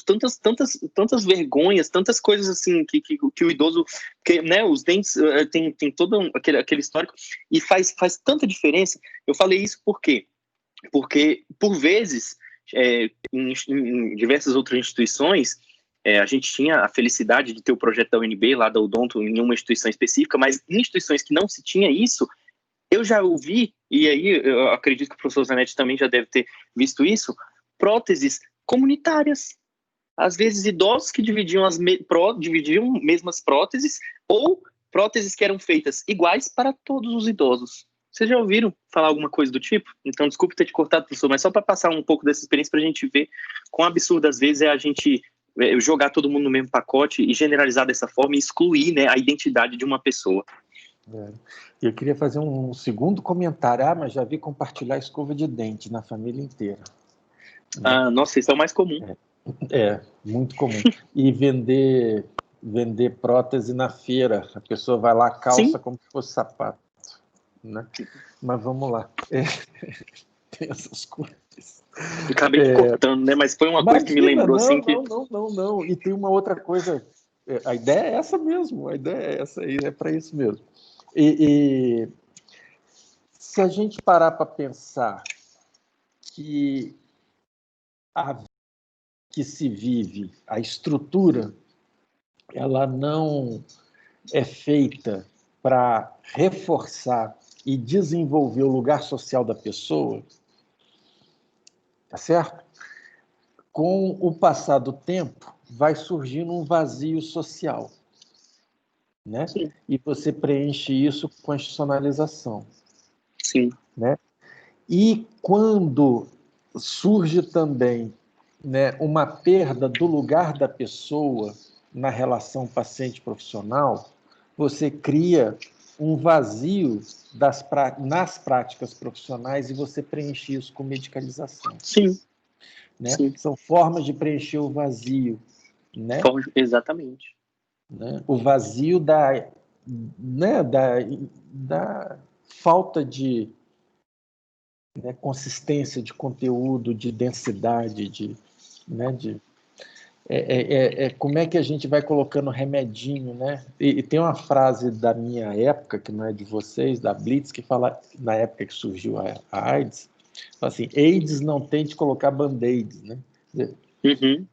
tantas vergonhas, tantas coisas assim que o idoso, né, os dentes tem todo aquele histórico, e faz tanta diferença. Eu falei isso por quê? Porque, por vezes, em diversas outras instituições, a gente tinha a felicidade de ter o projeto da UNB, lá da Odonto, em uma instituição específica, mas em instituições que não se tinha isso, eu já ouvi, e aí eu acredito que o professor Zanetti também já deve ter visto isso, próteses comunitárias. Às vezes, idosos que dividiam dividiam mesmas próteses, ou próteses que eram feitas iguais para todos os idosos. Vocês já ouviram falar alguma coisa do tipo? Então, desculpe ter te cortado, professor, mas só para passar um pouco dessa experiência para a gente ver quão absurdo às vezes é a gente jogar todo mundo no mesmo pacote e generalizar dessa forma e excluir, né, a identidade de uma pessoa. Eu queria fazer um segundo comentário. Mas já vi compartilhar escova de dente na família inteira. Nossa, isso é o mais comum. Muito comum. E vender prótese na feira. A pessoa vai lá, calça Sim. como se fosse sapato. Né? Mas vamos lá. Tem essas coisas. Acabei te cortando, né? Mas foi uma coisa que me lembrou assim que... Não. E tem uma outra coisa. A ideia é essa mesmo. A ideia é essa aí. É para isso mesmo. E se a gente parar para pensar que a vida que se vive, a estrutura, ela não é feita para reforçar e desenvolver o lugar social da pessoa, tá certo? Com o passar do tempo, vai surgindo um vazio social, né? Sim. E você preenche isso com a institucionalização. Sim. Né? E quando surge também, né, uma perda do lugar da pessoa na relação paciente-profissional, você cria um vazio nas práticas profissionais e você preenche isso com medicalização. Sim. Né? Sim. São formas de preencher o vazio. Né? Exatamente. Né? O vazio da falta de consistência de conteúdo, de densidade, como é que a gente vai colocando remedinho, né? E tem uma frase da minha época, que não é de vocês, da Blitz, que fala, na época que surgiu a AIDS, fala assim, AIDS não tente colocar band-aids, né? Uhum.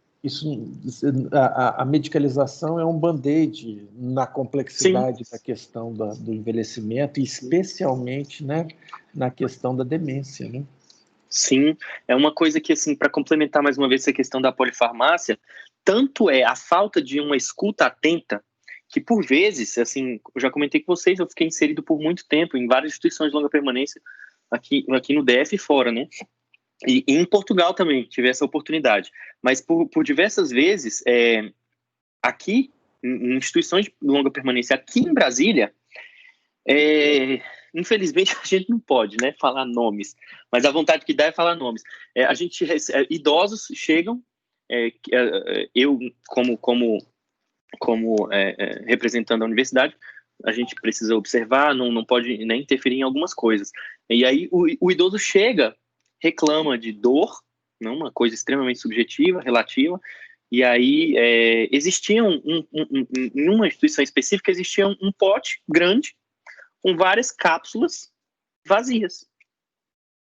A medicalização é um band-aid na complexidade Sim. da questão do envelhecimento, e especialmente, né, na questão da demência, né? Sim, é uma coisa que, assim, para complementar mais uma vez essa questão da polifarmácia, tanto é a falta de uma escuta atenta, que por vezes, assim, eu já comentei com vocês, eu fiquei inserido por muito tempo em várias instituições de longa permanência, aqui no DF e fora, né? E em Portugal também tive essa oportunidade, mas por diversas vezes, aqui, em instituições de longa permanência, aqui em Brasília, infelizmente a gente não pode, né, falar nomes, mas a vontade que dá é falar nomes. Idosos chegam, eu como representando a universidade, a gente precisa observar, não pode nem interferir em algumas coisas. E aí o idoso chega, reclama de dor, não, uma coisa extremamente subjetiva, relativa, e aí existia em uma instituição específica, existia um pote grande com várias cápsulas vazias.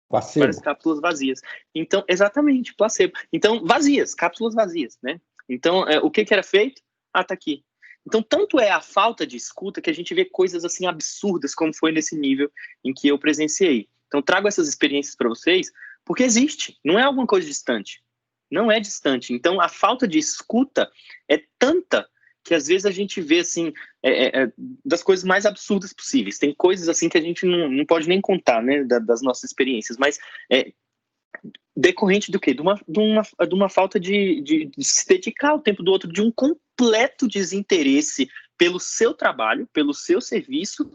Placebo. Várias cápsulas vazias. Então, exatamente, placebo. Então, vazias, cápsulas vazias, né? Então, o que era feito? Tá aqui. Então, tanto é a falta de escuta que a gente vê coisas assim absurdas, como foi nesse nível em que eu presenciei. Então, trago essas experiências para vocês, porque existe, não é alguma coisa distante. Não é distante. Então, a falta de escuta é tanta que às vezes a gente vê, assim, das coisas mais absurdas possíveis. Tem coisas, assim, que a gente não pode nem contar, né, das nossas experiências, mas decorrente do quê? De uma falta de se dedicar ao tempo do outro, de um completo desinteresse pelo seu trabalho, pelo seu serviço,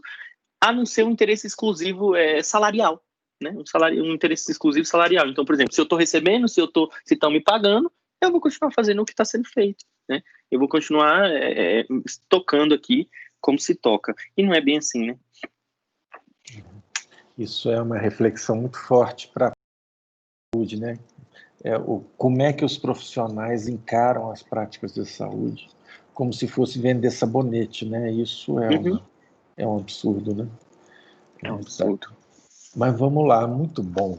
a não ser um interesse exclusivo salarial, né? Um interesse exclusivo salarial. Então, por exemplo, se eu estou recebendo, se estão me pagando, eu vou continuar fazendo o que está sendo feito, né? Eu vou continuar tocando aqui como se toca. E não é bem assim, né? Isso é uma reflexão muito forte para a saúde, né? como é que os profissionais encaram as práticas de saúde, como se fosse vender sabonete, né? Isso é um absurdo, né? É um absurdo. Mas vamos lá, muito bom,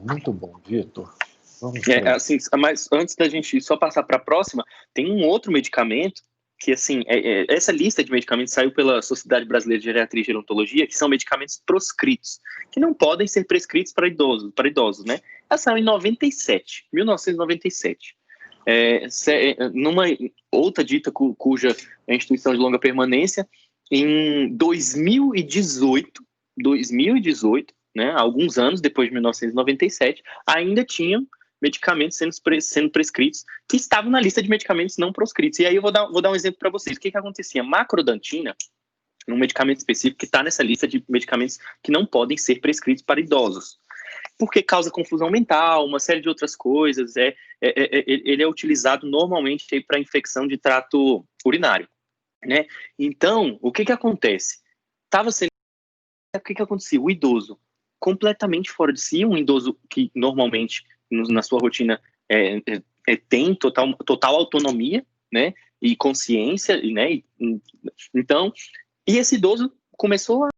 Vitor. Vamos para assim, mas antes da gente só passar para a próxima, tem um outro medicamento que, assim, essa lista de medicamentos saiu pela Sociedade Brasileira de Geriatria e Gerontologia, que são medicamentos proscritos, que não podem ser prescritos para idosos, né? Ela saiu em 1997. Numa outra dita cuja instituição de longa permanência, em 2018, né, alguns anos depois de 1997, ainda tinham medicamentos sendo prescritos que estavam na lista de medicamentos não proscritos. E aí eu vou dar um exemplo para vocês. O que acontecia? Macrodantina, um medicamento específico que está nessa lista de medicamentos que não podem ser prescritos para idosos, porque causa confusão mental, uma série de outras coisas. Ele é utilizado normalmente para infecção de trato urinário, né? Então, o que acontece? O que acontecia? O idoso completamente fora de si, um idoso que normalmente na sua rotina tem total autonomia, né, e consciência, né, então, e esse idoso começou a,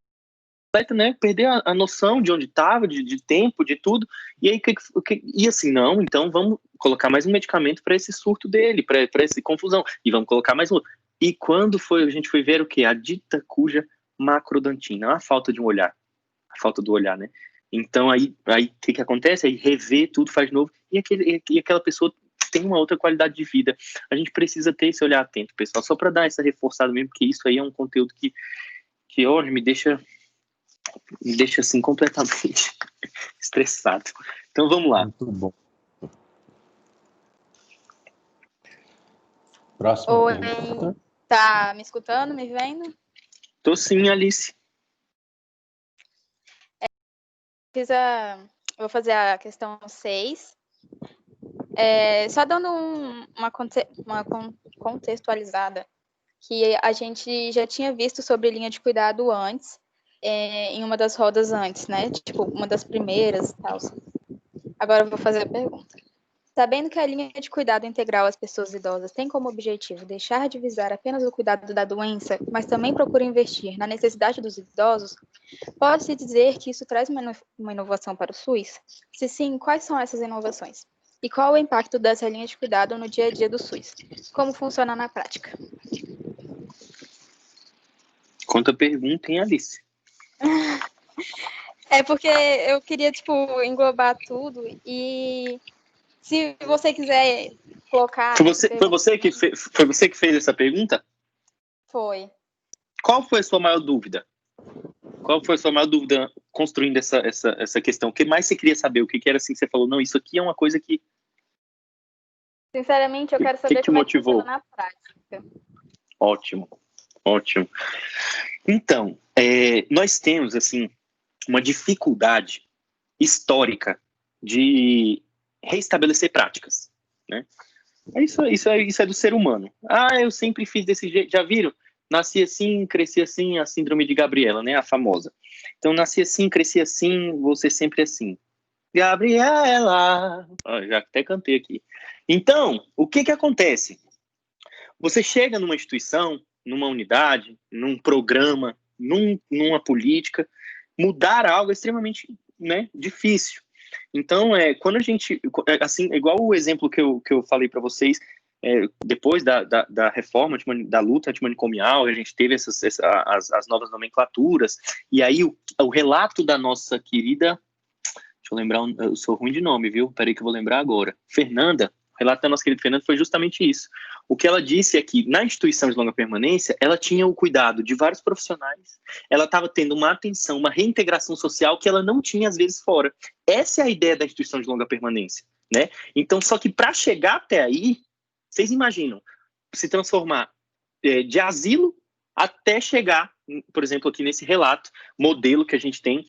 né, perder a noção de onde estava, de tempo, de tudo, e aí e assim, não, então vamos colocar mais um medicamento para esse surto dele, para essa confusão, e vamos colocar mais um. E quando a gente foi ver o que? A dita cuja macrodantina, a falta de um olhar, a falta do olhar, né? Então, aí o que acontece? Aí rever tudo, faz novo, e aquela pessoa tem uma outra qualidade de vida. A gente precisa ter esse olhar atento, pessoal, só para dar essa reforçada mesmo, porque isso aí é um conteúdo que hoje me deixa assim completamente estressado. Então, vamos lá. Muito bom. Próxima Oi, pergunta. tá me escutando, me vendo? Tô sim, Alice. Eu vou fazer a questão 6. Só dando uma contextualizada, que a gente já tinha visto sobre linha de cuidado antes, em uma das rodas antes, né? Tipo, uma das primeiras e tal. Agora eu vou fazer a pergunta. Sabendo que a linha de cuidado integral às pessoas idosas tem como objetivo deixar de visar apenas o cuidado da doença, mas também procura investir na necessidade dos idosos, pode-se dizer que isso traz uma inovação para o SUS? Se sim, quais são essas inovações? E qual o impacto dessa linha de cuidado no dia a dia do SUS? Como funciona na prática? Conta a pergunta, hein, Alice? Porque eu queria, englobar tudo e se você quiser colocar... Foi você que fez essa pergunta? Foi. Qual foi a sua maior dúvida? Qual foi a sua maior dúvida construindo essa questão? O que mais você queria saber? O que era assim que você falou? Não, isso aqui é uma coisa que... Sinceramente, eu quero saber como motivou? É que funciona na prática. Ótimo. Então, nós temos, assim, uma dificuldade histórica de reestabelecer práticas, né? Isso é do ser humano. Eu sempre fiz desse jeito. Já viram? Nasci assim, cresci assim, a síndrome de Gabriela, né? A famosa. Então, nasci assim, cresci assim, vou ser sempre assim. Gabriela! Já até cantei aqui. Então, o que acontece? Você chega numa instituição, numa unidade, num programa, numa política, mudar algo é extremamente, né, difícil. Então, quando a gente, assim, igual o exemplo que eu falei para vocês, depois da reforma, da luta antimanicomial, a gente teve as novas nomenclaturas, e aí o relato da nossa querida, deixa eu lembrar, eu sou ruim de nome, viu? Peraí que eu vou lembrar agora. Fernanda, o relato da nossa querida Fernanda foi justamente isso. O que ela disse é que, na instituição de longa permanência, ela tinha o cuidado de vários profissionais, ela estava tendo uma atenção, uma reintegração social que ela não tinha, às vezes, fora. Essa é a ideia da instituição de longa permanência, né? Então, só que para chegar até aí, vocês imaginam, se transformar de asilo até chegar, por exemplo, aqui nesse relato, modelo que a gente tem,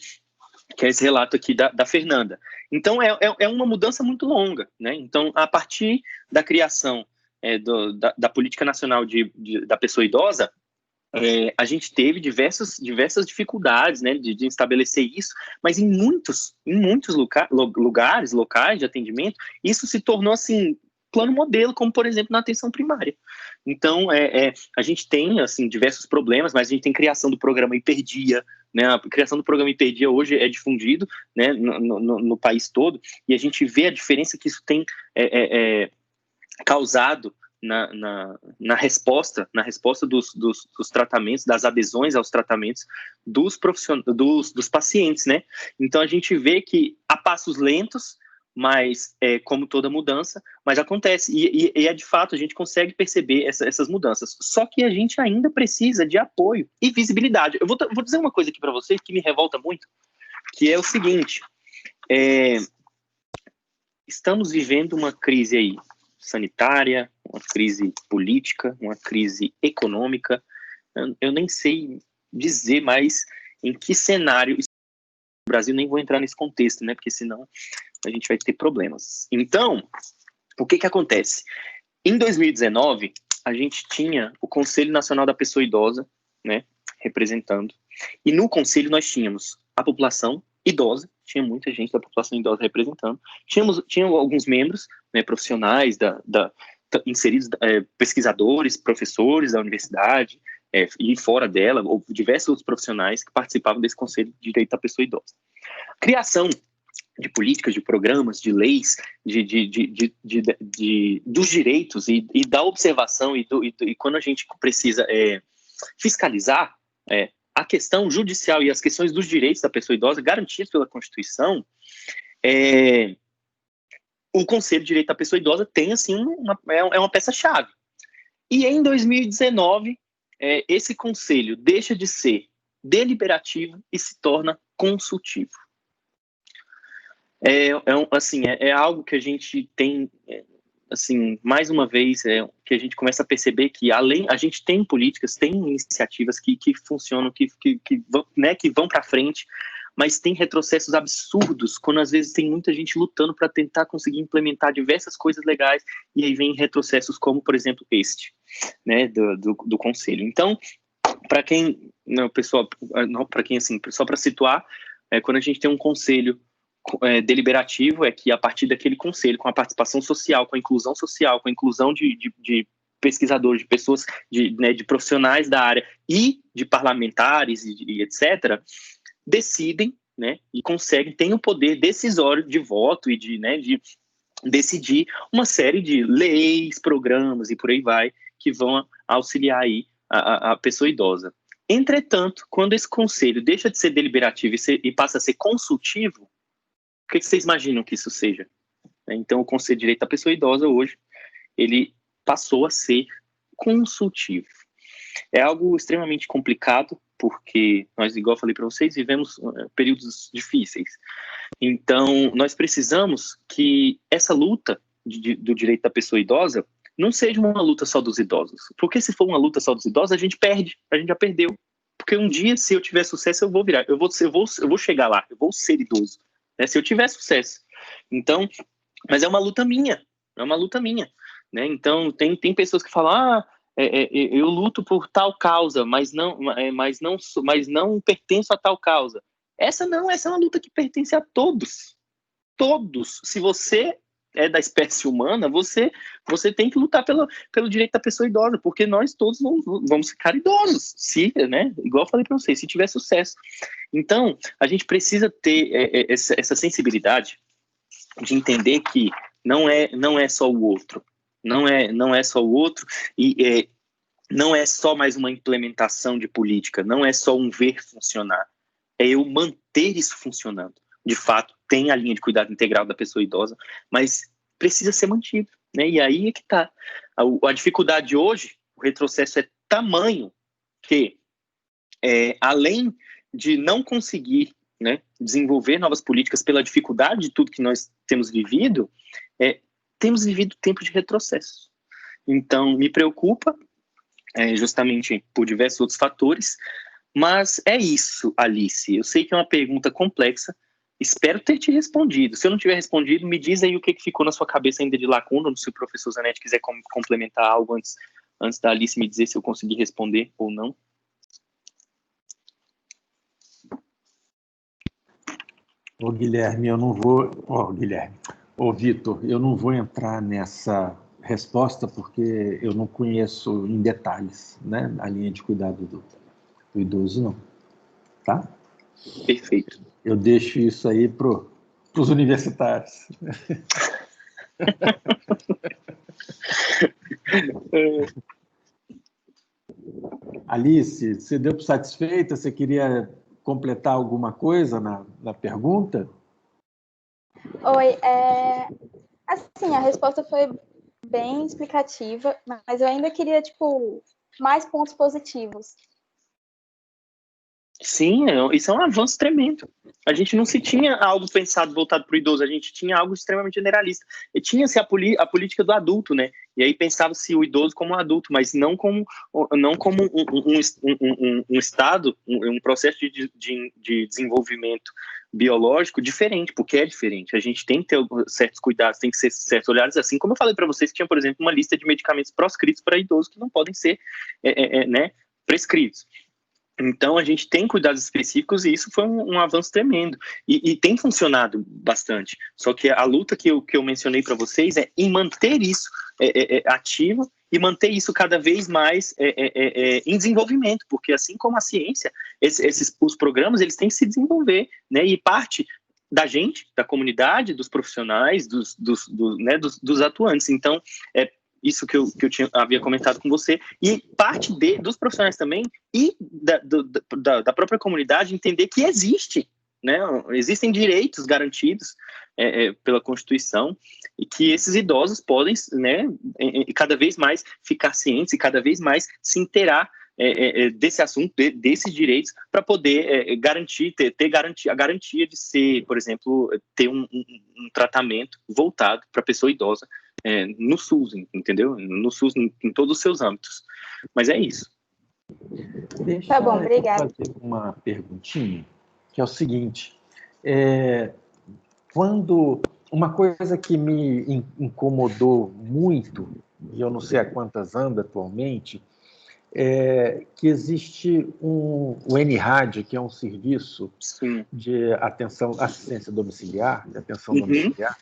que é esse relato aqui da Fernanda. Então, é uma mudança muito longa, né? Então, a partir da criação da Política Nacional da Pessoa Idosa, a gente teve diversas dificuldades, né, de estabelecer isso, mas em muitos lugares locais de atendimento, isso se tornou, assim, plano modelo, como, por exemplo, na atenção primária. Então, a gente tem, assim, diversos problemas, mas a gente tem criação do programa Hiperdia, né, a criação do programa Hiperdia hoje é difundido, né, no país todo, e a gente vê a diferença que isso tem causado na resposta dos tratamentos, das adesões aos tratamentos dos pacientes, né? Então a gente vê que a passos lentos, mas como toda mudança, mas acontece, e é de fato, a gente consegue perceber essas mudanças, só que a gente ainda precisa de apoio e visibilidade. Eu vou dizer uma coisa aqui para vocês que me revolta muito, que é o seguinte, estamos vivendo uma crise aí sanitária, uma crise política, uma crise econômica. Eu nem sei dizer mais em que cenário o Brasil, nem vou entrar nesse contexto, né? Porque senão a gente vai ter problemas. Então, o que acontece? Em 2019, a gente tinha o Conselho Nacional da Pessoa Idosa, né? Representando. E no conselho nós tínhamos a população idosa, tinha muita gente da população idosa representando, tinha alguns membros, né, profissionais inseridos, pesquisadores, professores da universidade, e fora dela, ou diversos outros profissionais que participavam desse Conselho de Direito da Pessoa Idosa. Criação de políticas, de programas, de leis, dos direitos e da observação, e quando a gente precisa fiscalizar a questão judicial e as questões dos direitos da pessoa idosa garantidos pela Constituição, o Conselho de Direito da Pessoa Idosa tem, assim, uma peça-chave. E em 2019, esse conselho deixa de ser deliberativo e se torna consultivo. É algo que a gente tem, assim, mais uma vez, que a gente começa a perceber que a gente tem políticas, tem iniciativas que funcionam, que vão para frente, mas tem retrocessos absurdos, quando às vezes tem muita gente lutando para tentar conseguir implementar diversas coisas legais, e aí vem retrocessos como, por exemplo, este, né, do Conselho. Então, para quem, assim, só para situar, quando a gente tem um Conselho deliberativo, que a partir daquele conselho, com a participação social, com a inclusão de pesquisadores, de pessoas, de profissionais da área e de parlamentares e etc., decidem, né, e conseguem, têm o poder decisório de voto e de decidir uma série de leis, programas e por aí vai, que vão auxiliar aí a pessoa idosa. Entretanto, quando esse conselho deixa de ser deliberativo e passa a ser consultivo, o que vocês imaginam que isso seja? Então, o Conselho de Direito da Pessoa Idosa, hoje, ele passou a ser consultivo. É algo extremamente complicado, porque nós, igual eu falei para vocês, vivemos períodos difíceis. Então, nós precisamos que essa luta do direito da pessoa idosa não seja uma luta só dos idosos. Porque se for uma luta só dos idosos, a gente perde, a gente já perdeu. Porque um dia, se eu tiver sucesso, eu vou virar, eu vou chegar lá, eu vou ser idoso, né, se eu tiver sucesso. Então, mas é uma luta minha, né? Então, tem pessoas que falam, eu luto por tal causa, mas não pertenço a tal causa. Essa é uma luta que pertence a todos. Todos. Se você é da espécie humana, você tem que lutar pelo direito da pessoa idosa, porque nós todos vamos ficar idosos, né? Igual eu falei para vocês, se tiver sucesso. Então, a gente precisa ter essa sensibilidade de entender que não é só o outro. Não é só o outro, e não é só mais uma implementação de política, não é só um ver funcionar, é eu manter isso funcionando. De fato, tem a linha de cuidado integral da pessoa idosa, mas precisa ser mantido, né? E aí é que está. A dificuldade hoje, o retrocesso é tamanho que, além de não conseguir, né, desenvolver novas políticas pela dificuldade de tudo que nós temos vivido, temos vivido tempo de retrocesso. Então, me preocupa, justamente por diversos outros fatores, mas é isso, Alice. Eu sei que é uma pergunta complexa, espero ter te respondido. Se eu não tiver respondido, me diz aí o que ficou na sua cabeça ainda de lacuna, ou se o professor Zanetti quiser complementar algo antes da Alice me dizer se eu consegui responder ou não. Ô, Guilherme, eu não vou... Ô, Vitor, eu não vou entrar nessa resposta porque eu não conheço em detalhes, né, a linha de cuidado do idoso, não. Tá? Perfeito. Eu deixo isso aí para os universitários. Alice, você deu por satisfeita? Você queria completar alguma coisa na pergunta? Oi, assim, a resposta foi bem explicativa, mas eu ainda queria, mais pontos positivos. Sim, isso é um avanço tremendo. A gente não se tinha algo pensado voltado para o idoso, a gente tinha algo extremamente generalista. E tinha-se a política do adulto, né? E aí pensava-se o idoso como um adulto, mas não como um estado, um processo de desenvolvimento biológico diferente, porque é diferente. A gente tem que ter certos cuidados, tem que ser certos olhares, assim como eu falei para vocês, tinha, por exemplo, uma lista de medicamentos proscritos para idosos que não podem ser né, prescritos. Então, a gente tem cuidados específicos e isso foi um avanço tremendo. E tem funcionado bastante. Só que a luta que eu mencionei para vocês é em manter isso ativo e manter isso cada vez mais em desenvolvimimento, porque assim como a ciência, os programas eles têm que se desenvolver, né? E parte da gente, da comunidade, dos profissionais, dos atuantes. Então, isso que eu havia comentado com você, e parte dos profissionais também, e da própria comunidade entender que existe, né? Existem direitos garantidos pela Constituição, e que esses idosos podem, né, cada vez mais ficar cientes e cada vez mais se inteirar desse assunto, desses direitos, para poder garantir, a garantia de ser, por exemplo, ter um tratamento voltado para a pessoa idosa, no SUS, entendeu? No SUS, em todos os seus âmbitos. Mas é isso. Tá bom, obrigada. Deixa eu fazer uma perguntinha, que é o seguinte. Quando uma coisa que me incomodou muito, e eu não sei a quantas anda atualmente, é que existe o NRAD, que é um serviço Sim. de assistência domiciliar, de atenção domiciliar,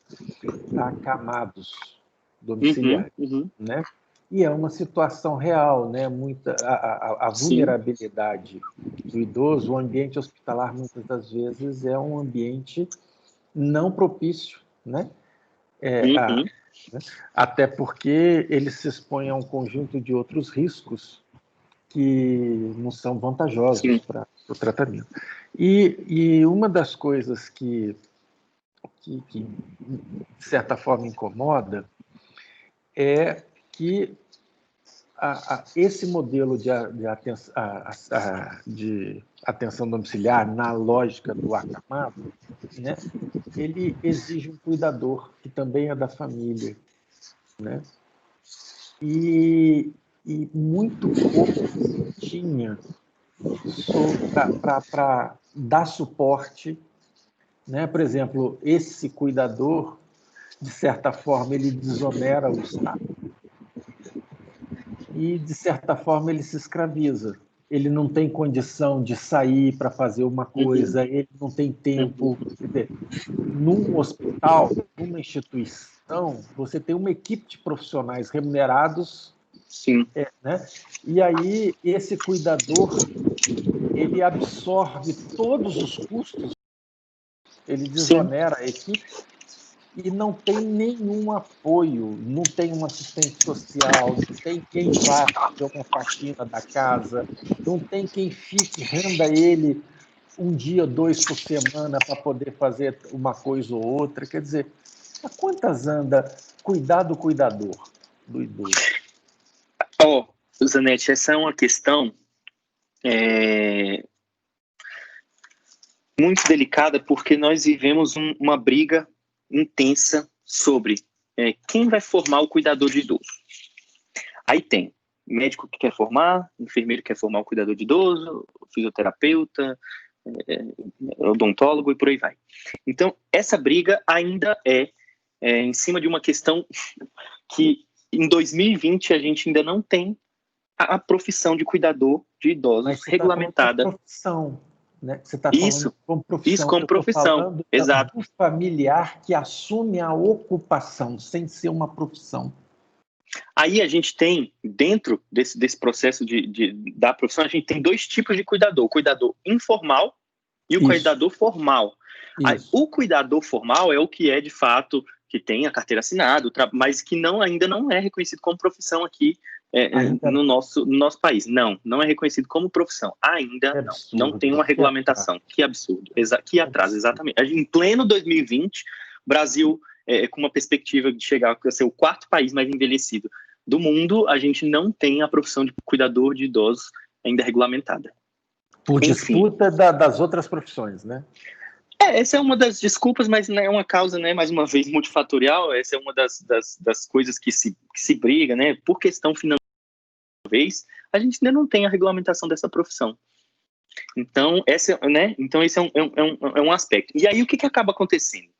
para acamados domiciliares, né? E é uma situação real, né? A vulnerabilidade do idoso, o ambiente hospitalar, muitas das vezes, é um ambiente não propício, né? Até porque ele se expõe a um conjunto de outros riscos que não são vantajosos para o tratamento. E uma das coisas que, de certa forma, incomoda é que esse modelo de atenção domiciliar, na lógica do acamado, né, ele exige um cuidador, que também é da família, né? E muito pouco se tinha para dar suporte, né? Por exemplo, esse cuidador, de certa forma, ele desonera o Estado e, de certa forma, ele se escraviza. Ele não tem condição de sair para fazer uma coisa, ele não tem tempo. Quer dizer, num hospital, numa instituição, você tem uma equipe de profissionais remunerados. Sim. Né? E aí, esse cuidador, ele absorve todos os custos, ele desonera a equipe e não tem nenhum apoio, não tem um assistente social, não tem quem vá fazer uma faxina da casa, não tem quem fique, renda ele um dia, 2 por semana para poder fazer uma coisa ou outra. Quer dizer, a quantas anda cuidar do cuidador, do idoso? Zanetti, essa é uma questão muito delicada, porque nós vivemos uma briga intensa sobre quem vai formar o cuidador de idoso. Aí tem médico que quer formar, enfermeiro que quer formar o cuidador de idoso, fisioterapeuta, odontólogo e por aí vai. Então, essa briga ainda em cima de uma questão que em 2020 a gente ainda não tem a profissão de cuidador de idosos regulamentada. Profissão. né? Você está Isso, falando como profissão. isso como profissão, falando exato. do familiar que assume a ocupação sem ser uma profissão. Aí a gente tem, dentro desse processo da profissão, a gente tem dois tipos de cuidador: o cuidador informal e o Isso. cuidador formal. Aí, Isso. o cuidador formal é o que é, de fato, que tem a carteira assinada, mas que ainda não é reconhecido como profissão aqui no nosso país. Não é reconhecido como profissão. Ainda não. Não tem uma regulamentação. Que absurdo. Que atraso, exatamente. Em pleno 2020, o Brasil, com uma perspectiva de chegar a ser o quarto país mais envelhecido do mundo, a gente não tem a profissão de cuidador de idosos ainda regulamentada. Por disputa das outras profissões, né? Essa é uma das desculpas, mas é uma causa, né, mais uma vez, multifatorial. Essa é uma das coisas que se briga, né? Por questão financeira, a gente ainda não tem a regulamentação dessa profissão. Então, esse é um aspecto. E aí, o que acaba acontecendo?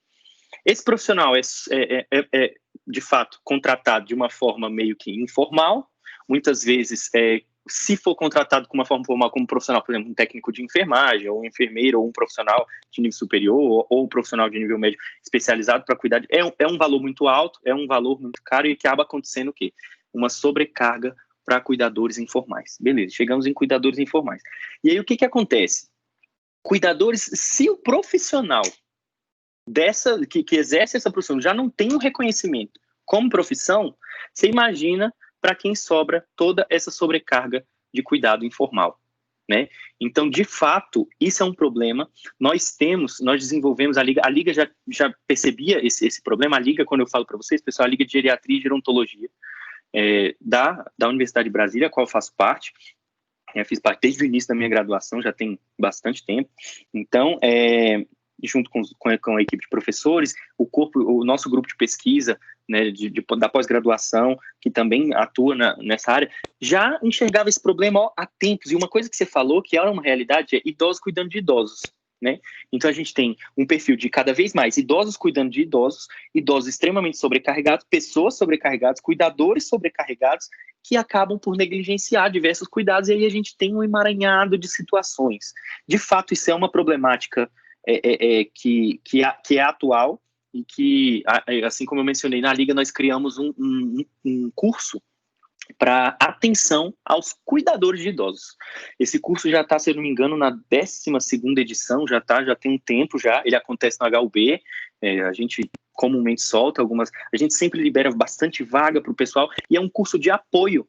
Esse profissional é de fato, contratado de uma forma meio que informal, muitas vezes se for contratado de uma forma formal como profissional, por exemplo, um técnico de enfermagem, ou um enfermeiro, ou um profissional de nível superior, ou um profissional de nível médio especializado para cuidar, é um valor muito alto, é um valor muito caro, e acaba acontecendo o quê? Uma sobrecarga para cuidadores informais. Beleza, chegamos em cuidadores informais. E aí o que acontece? Cuidadores, se o profissional que exerce essa profissão já não tem um reconhecimento como profissão, você imagina para quem sobra toda essa sobrecarga de cuidado informal, né? Então, de fato, isso é um problema. Nós desenvolvemos a Liga já percebia esse problema. A Liga, quando eu falo para vocês, pessoal, a Liga de Geriatria e Gerontologia da Universidade de Brasília, a qual eu faço parte. Eu fiz parte desde o início da minha graduação, já tem bastante tempo. Então, junto com a equipe de professores, o nosso grupo de pesquisa, né, da pós-graduação, que também atua nessa área, já enxergava esse problema há tempos. E uma coisa que você falou, que era uma realidade, é idosos cuidando de idosos, né? Então a gente tem um perfil de cada vez mais idosos cuidando de idosos, idosos extremamente sobrecarregados, pessoas sobrecarregadas, cuidadores sobrecarregados, que acabam por negligenciar diversos cuidados, e aí a gente tem um emaranhado de situações. De fato, isso é uma problemática que é atual, e que, assim como eu mencionei, na Liga nós criamos um curso para atenção aos cuidadores de idosos. Esse curso já está, se eu não me engano, na 12ª edição, já tem um tempo já, ele acontece no HUB, a gente comumente solta a gente sempre libera bastante vaga para o pessoal, e é um curso de apoio,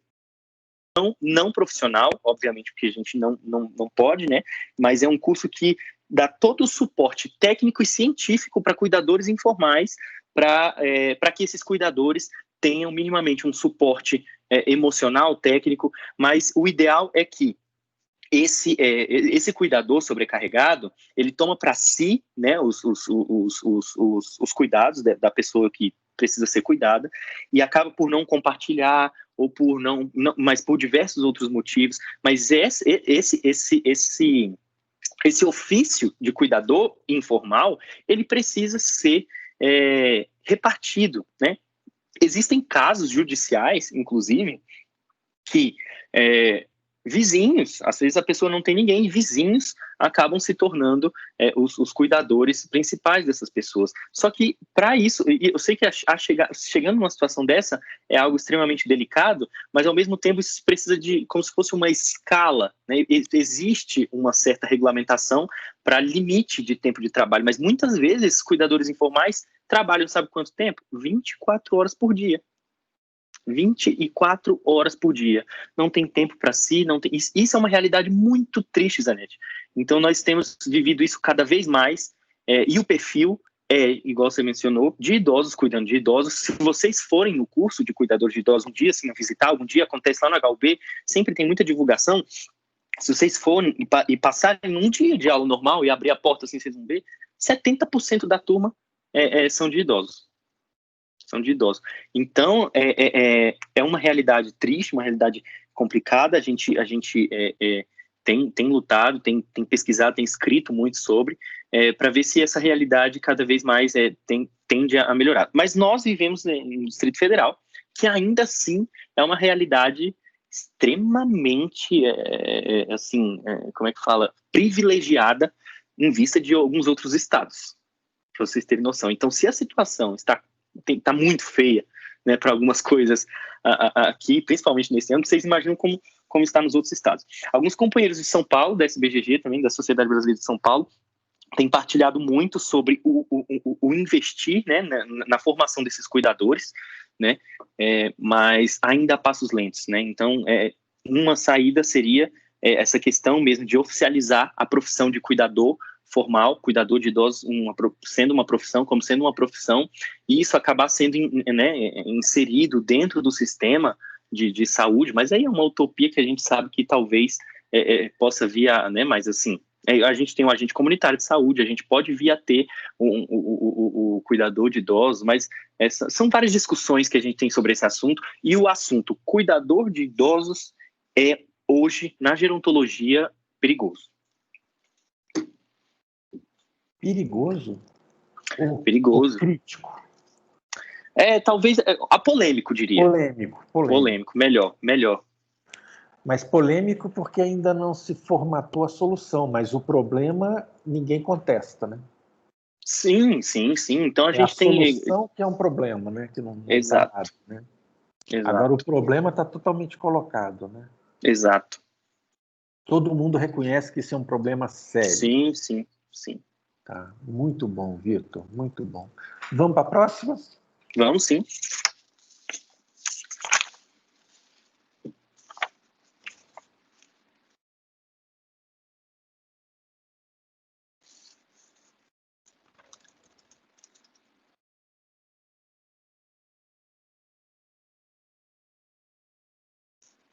não profissional, obviamente, porque a gente não pode, né, mas é um curso que dá todo o suporte técnico e científico para cuidadores informais, para que esses cuidadores tenham minimamente um suporte emocional, técnico, mas o ideal é que esse cuidador sobrecarregado, ele toma para si, né, os cuidados da pessoa que precisa ser cuidada, e acaba por não compartilhar, ou por não, mas por diversos outros motivos. Mas esse ofício de cuidador informal, ele precisa ser repartido, né? Existem casos judiciais, inclusive, que vizinhos, às vezes a pessoa não tem ninguém, e vizinhos acabam se tornando os cuidadores principais dessas pessoas. Só que, para isso, eu sei que chegando numa situação dessa é algo extremamente delicado, mas ao mesmo tempo isso precisa de, como se fosse uma escala, né? Existe uma certa regulamentação para limite de tempo de trabalho, mas muitas vezes cuidadores informais trabalham, sabe quanto tempo? 24 horas por dia. 24 horas por dia. Não tem tempo para si, não tem... Isso é uma realidade muito triste, Zanetti. Então, nós temos vivido isso cada vez mais, e o perfil igual você mencionou, de idosos cuidando de idosos. Se vocês forem no curso de cuidadores de idosos um dia, assim, visitar, algum dia acontece lá no HUB, sempre tem muita divulgação. Se vocês forem e passarem um dia de aula normal e abrir a porta assim, vocês vão ver, 70% da turma são de idosos. São de idosos. Então, é uma realidade triste, uma realidade complicada. A gente tem lutado, tem pesquisado, tem escrito muito sobre, para ver se essa realidade cada vez mais tende a melhorar. Mas nós vivemos no Distrito Federal, que ainda assim é uma realidade extremamente, como é que fala? Privilegiada em vista de alguns outros estados, para vocês terem noção. Então, se a situação está muito feia, né, para algumas coisas aqui, principalmente nesse ano, vocês imaginam como está nos outros estados. Alguns companheiros de São Paulo, da SBGG também, da Sociedade Brasileira de São Paulo, têm partilhado muito sobre o investir, né, na formação desses cuidadores, né, mas ainda a passos lentos, né. Então, uma saída seria essa questão mesmo de oficializar a profissão de cuidador formal, cuidador de idosos, sendo uma profissão, e isso acabar sendo, né, inserido dentro do sistema de saúde, mas aí é uma utopia que a gente sabe que talvez possa vir a, né, mas assim, a gente tem um agente comunitário de saúde, a gente pode vir a ter o cuidador de idosos, mas são várias discussões que a gente tem sobre esse assunto, e o assunto cuidador de idosos é, hoje, na gerontologia, perigoso. Perigoso? Perigoso. Ou crítico? Talvez, apolêmico, diria. Polêmico, melhor. Mas polêmico porque ainda não se formatou a solução, mas o problema ninguém contesta, né? Sim. Então a gente tem... a solução que é um problema, né? Que não Exato. Tá nada, né? Exato. Agora o problema está totalmente colocado, né? Exato. Todo mundo reconhece que isso é um problema sério. Sim. Tá. Muito bom, Vitor, muito bom. Vamos para a próxima? Vamos, sim.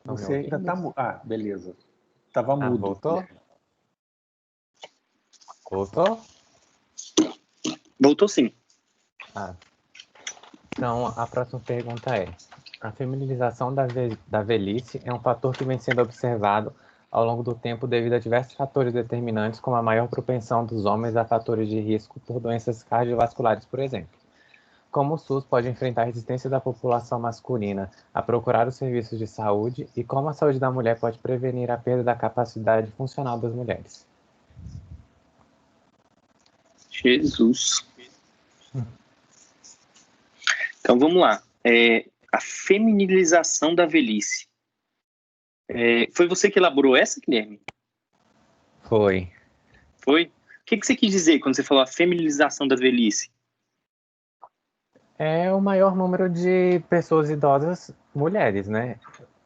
Você ainda está... beleza. Estava mudo. Voltou? Voltou? Voltou, sim. Então, a próxima pergunta é: a feminilização da velhice é um fator que vem sendo observado ao longo do tempo devido a diversos fatores determinantes, como a maior propensão dos homens a fatores de risco por doenças cardiovasculares, por exemplo. Como o SUS pode enfrentar a resistência da população masculina a procurar os serviços de saúde e como a saúde da mulher pode prevenir a perda da capacidade funcional das mulheres? Jesus. Então, vamos lá. A feminilização da velhice. Foi você que elaborou essa, Guilherme? Foi. Foi? O que você quis dizer quando você falou a feminilização da velhice? É o maior número de pessoas idosas mulheres, né?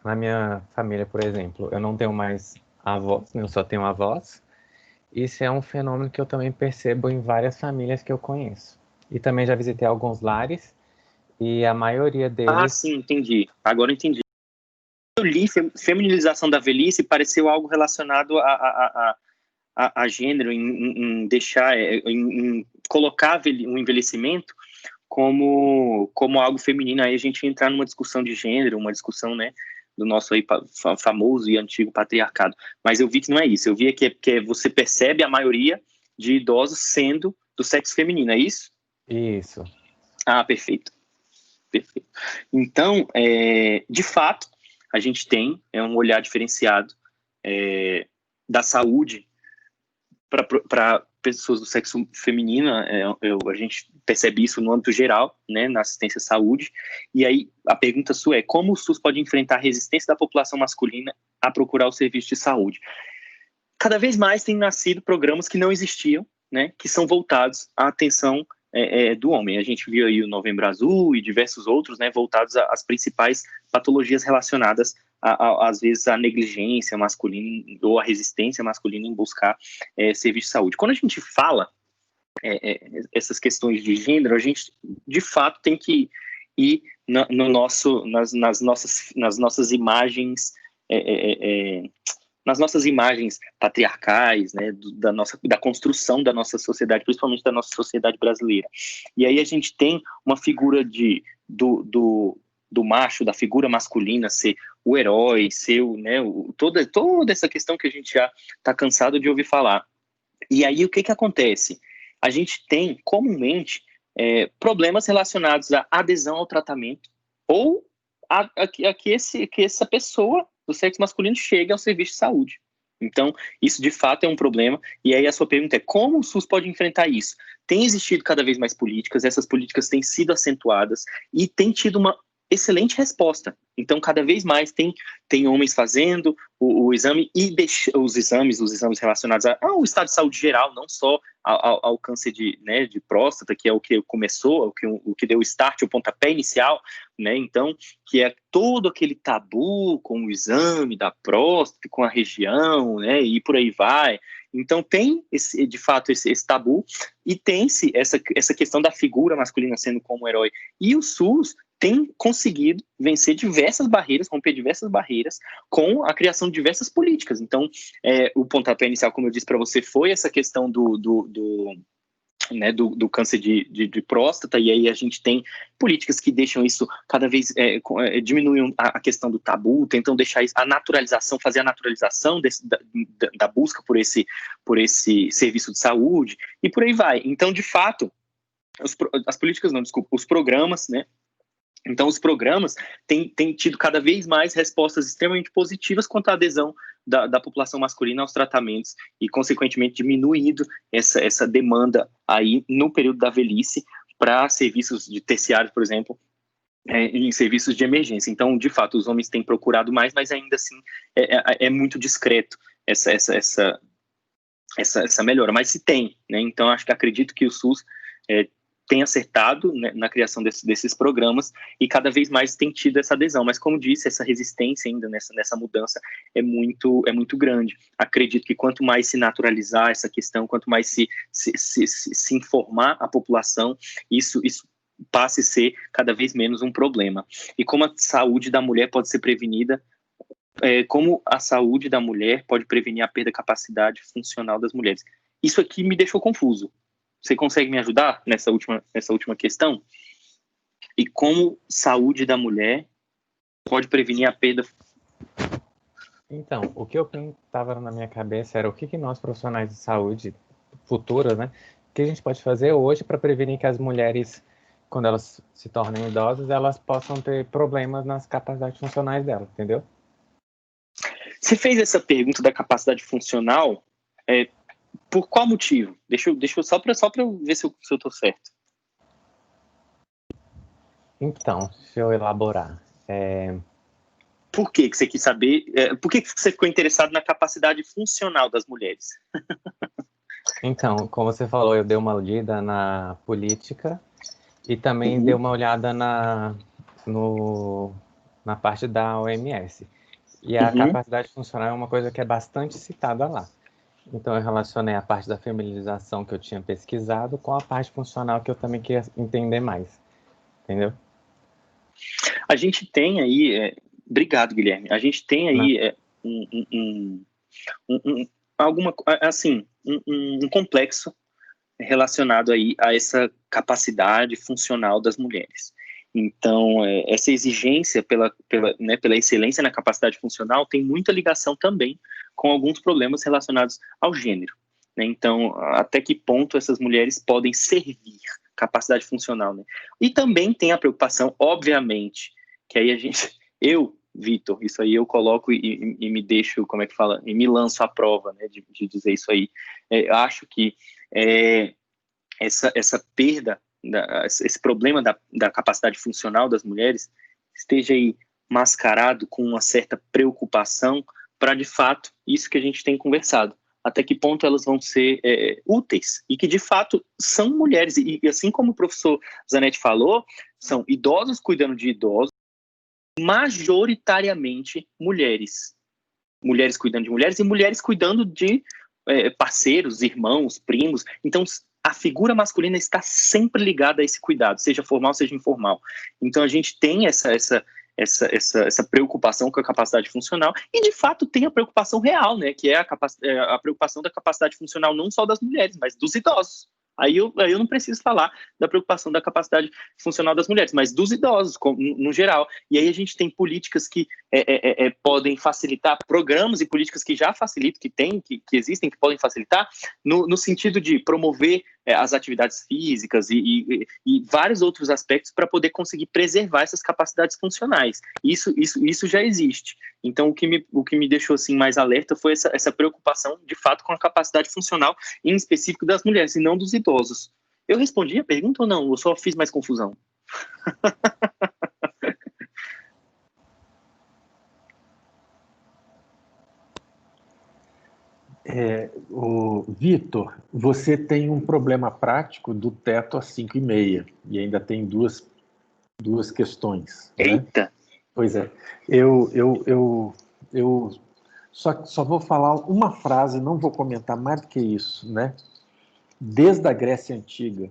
Na minha família, por exemplo, eu não tenho mais avós, eu só tenho avós. Isso é um fenômeno que eu também percebo em várias famílias que eu conheço. E também já visitei alguns lares e a maioria deles... Sim, entendi. Agora entendi. Eu li feminilização da velhice e pareceu algo relacionado a gênero, em deixar, em colocar o envelhecimento como algo feminino. Aí a gente entrar numa discussão de gênero, uma discussão, né, do nosso aí famoso e antigo patriarcado. Mas eu vi que não é isso. Eu vi que você percebe a maioria de idosos sendo do sexo feminino, é isso? Isso. Perfeito. Então, de fato, a gente tem um olhar diferenciado da saúde para pessoas do sexo feminino. A gente percebe isso no âmbito geral, né, na assistência à saúde. E aí a pergunta sua é: como o SUS pode enfrentar a resistência da população masculina a procurar o serviço de saúde? Cada vez mais têm nascido programas que não existiam, né, que são voltados à atenção do homem. A gente viu aí o Novembro Azul e diversos outros, né, voltados às principais patologias relacionadas às vezes à negligência masculina ou à resistência masculina em buscar serviço de saúde. Quando a gente fala essas questões de gênero, a gente de fato tem que ir nas nossas imagens, nas nossas imagens patriarcais, né, da construção da nossa sociedade, principalmente da nossa sociedade brasileira. E aí a gente tem uma figura do macho, da figura masculina ser o herói, ser né, toda essa questão que a gente já está cansado de ouvir falar. E aí o que acontece? A gente tem comumente problemas relacionados à adesão ao tratamento ou a que essa pessoa do sexo masculino chegue ao serviço de saúde. Então, isso de fato é um problema. E aí a sua pergunta é: como o SUS pode enfrentar isso? Tem existido cada vez mais políticas, essas políticas têm sido acentuadas e tem tido uma excelente resposta. Então, cada vez mais tem homens fazendo o exame e os exames relacionados ao estado de saúde geral, não só ao câncer de próstata, que é o que começou, o que deu o start, o pontapé inicial, né? Então, que é todo aquele tabu com o exame da próstata, com a região, né? E por aí vai. Então, tem, de fato, esse tabu, e tem-se essa questão da figura masculina sendo como herói. E o SUS tem conseguido vencer diversas barreiras, romper diversas barreiras, com a criação de diversas políticas. Então, o pontapé inicial, como eu disse para você, foi essa questão do câncer de próstata, e aí a gente tem políticas que deixam isso cada vez, diminuem a questão do tabu, tentam deixar isso, fazer a naturalização da busca por esse serviço de saúde, e por aí vai. Então, de fato, os programas, né? Então, os programas têm tido cada vez mais respostas extremamente positivas quanto à adesão da população masculina aos tratamentos e, consequentemente, diminuído essa demanda aí no período da velhice para serviços de terciários, por exemplo, em serviços de emergência. Então, de fato, os homens têm procurado mais, mas ainda assim é muito discreto essa melhora. Mas se tem, né? Então, acredito que o SUS tem acertado, né, na criação desses programas, e cada vez mais tem tido essa adesão, mas como disse, essa resistência ainda nessa mudança é muito grande. Acredito que quanto mais se naturalizar essa questão, quanto mais se informar a população, isso passe a ser cada vez menos um problema. E como a saúde da mulher pode ser prevenida, como a saúde da mulher pode prevenir a perda da capacidade funcional das mulheres. Isso aqui me deixou confuso. Você consegue me ajudar nessa última questão? E como saúde da mulher pode prevenir a perda? Então, o que eu estava na minha cabeça era o que nós, profissionais de saúde futuras, né, que a gente pode fazer hoje para prevenir que as mulheres, quando elas se tornem idosas, elas possam ter problemas nas capacidades funcionais delas, entendeu? Você fez essa pergunta da capacidade funcional, por qual motivo? Deixa eu só para eu ver se eu estou certo. Então, deixa eu elaborar. Por que você quis saber? Por que você ficou interessado na capacidade funcional das mulheres? Então, como você falou, eu dei uma olhada na política e também dei uma olhada na parte da OMS. E a capacidade funcional é uma coisa que é bastante citada lá. Então, eu relacionei a parte da feminização que eu tinha pesquisado com a parte funcional que eu também queria entender mais. Entendeu? A gente tem aí... Obrigado, Guilherme. A gente tem aí um complexo relacionado aí a essa capacidade funcional das mulheres. Então, essa exigência pela excelência na capacidade funcional tem muita ligação também com alguns problemas relacionados ao gênero, né? Então, até que ponto essas mulheres podem servir capacidade funcional, né? E também tem a preocupação, obviamente, que aí eu, Vitor, isso aí eu coloco e me deixo, como é que fala, e me lanço à prova, né, de dizer isso aí. Acho que essa perda, esse problema da capacidade funcional das mulheres esteja aí mascarado com uma certa preocupação para, de fato, isso que a gente tem conversado, até que ponto elas vão ser úteis, e que, de fato, são mulheres, e assim como o professor Zanetti falou, são idosos cuidando de idosos, majoritariamente mulheres cuidando de mulheres, e mulheres cuidando de parceiros, irmãos, primos. Então, a figura masculina está sempre ligada a esse cuidado, seja formal, seja informal. Então, a gente tem essa preocupação com a capacidade funcional, e de fato tem a preocupação real, né, que é a preocupação da capacidade funcional não só das mulheres, mas dos idosos. Aí eu não preciso falar da preocupação da capacidade funcional das mulheres, mas dos idosos, no geral. E aí a gente tem políticas que podem facilitar, programas e políticas que já facilitam, que existem, que podem facilitar, no sentido de promover as atividades físicas e vários outros aspectos para poder conseguir preservar essas capacidades funcionais. Isso já existe. Então, o que me deixou assim, mais alerta foi essa preocupação, de fato, com a capacidade funcional, em específico das mulheres, e não dos idosos. Eu respondi a pergunta ou não? Eu só fiz mais confusão? Vitor, você tem um problema prático do teto a 5,5 e ainda tem duas questões. Eita! Né? Pois é. Eu só vou falar uma frase, não vou comentar mais do que isso. Né? Desde a Grécia Antiga,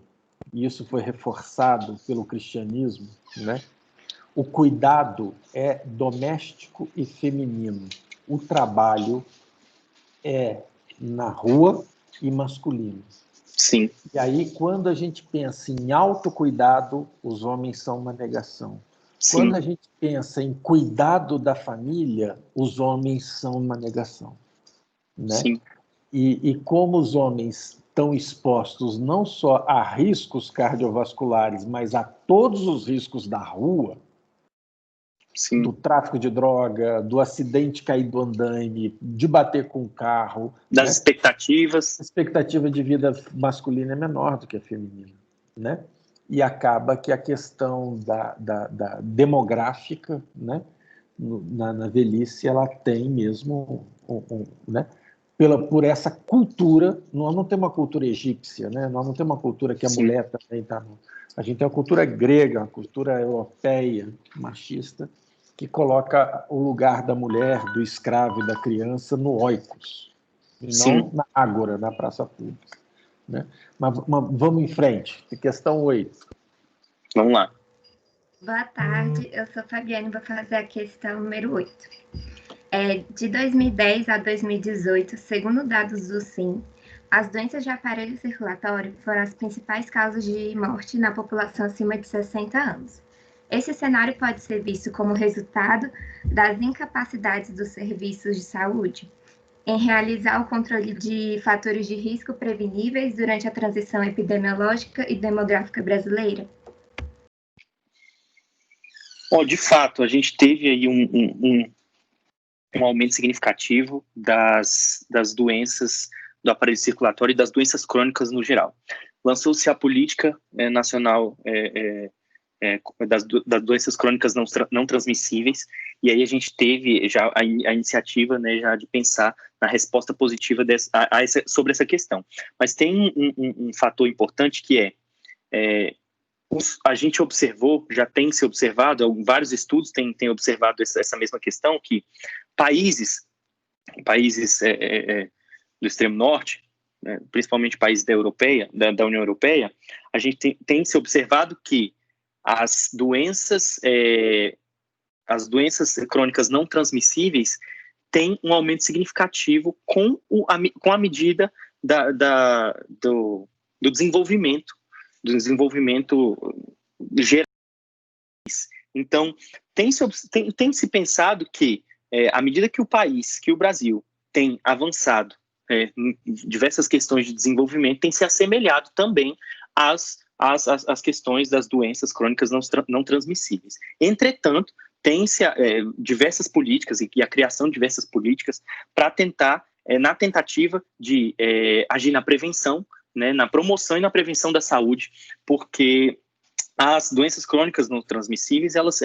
e isso foi reforçado pelo cristianismo, né? O cuidado é doméstico e feminino. O trabalho é na rua e masculino. Sim. E aí, quando a gente pensa em autocuidado, os homens são uma negação. Sim. Quando a gente pensa em cuidado da família, os homens são uma negação. Né? Sim. E como os homens estão expostos não só a riscos cardiovasculares, mas a todos os riscos da rua, Sim. do tráfico de droga, do acidente cair do andaime, de bater com o carro. Das né? expectativas. A expectativa de vida masculina é menor do que a feminina. Né? E acaba que a questão da demográfica, né? na velhice, ela tem mesmo... né? Por essa cultura, nós não temos uma cultura egípcia, né? Nós não temos uma cultura que a Sim. mulher também está... A gente tem uma cultura grega, uma cultura europeia, machista, que coloca o lugar da mulher, do escravo e da criança no oikos, e Sim. não na ágora, na praça pública. Né? Mas vamos em frente. Questão 8. Vamos lá. Boa tarde, eu sou Fabiane, vou fazer a questão número 8. De 2010 a 2018, segundo dados do CIM, as doenças de aparelho circulatório foram as principais causas de morte na população acima de 60 anos. Esse cenário pode ser visto como resultado das incapacidades dos serviços de saúde em realizar o controle de fatores de risco preveníveis durante a transição epidemiológica e demográfica brasileira. De fato, a gente teve aí um aumento significativo das doenças do aparelho circulatório e das doenças crônicas no geral. Lançou-se a política nacional das doenças crônicas não transmissíveis, e aí a gente teve já a iniciativa, né, já de pensar na resposta positiva sobre essa questão. Mas tem um fator importante que a gente observou, já tem se observado, vários estudos têm observado essa mesma questão, que países do extremo norte, né, principalmente países da União Europeia, a gente tem se observado que as doenças crônicas não transmissíveis têm um aumento significativo com a medida do desenvolvimento geral. Então, tem se pensado que, à medida que o Brasil tem avançado em diversas questões de desenvolvimento, tem se assemelhado também às questões das doenças crônicas não transmissíveis. Entretanto, tem-se diversas políticas e a criação de diversas políticas para tentar, na tentativa de agir na prevenção, né, na promoção e na prevenção da saúde, porque as doenças crônicas não transmissíveis, elas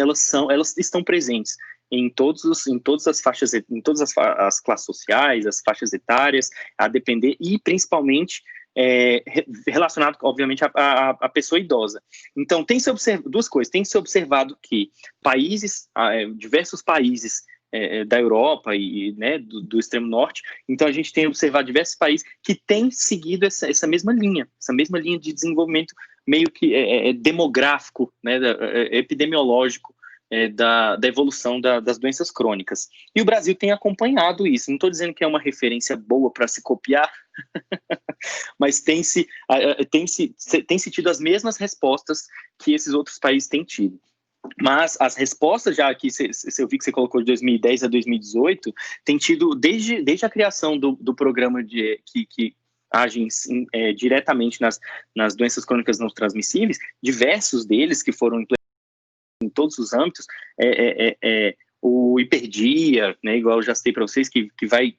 estão presentes em todas as faixas, em todas as classes sociais, as faixas etárias, a depender, e principalmente relacionado, obviamente, à pessoa idosa. Então, duas coisas. Tem se observado que diversos países da Europa e, né, do extremo norte, então a gente tem observado diversos países que têm seguido essa mesma linha de desenvolvimento meio que demográfico, né, epidemiológico, da evolução das doenças crônicas. E o Brasil tem acompanhado isso. Não estou dizendo que é uma referência boa para se copiar, mas tem se tido as mesmas respostas que esses outros países têm tido. Mas as respostas, já aqui, eu vi que você colocou de 2010 a 2018, tem tido, desde a criação do programa que agem diretamente nas doenças crônicas não transmissíveis, diversos deles que foram implementados em todos os âmbitos, o hiperdia, né, igual eu já citei para vocês, que vai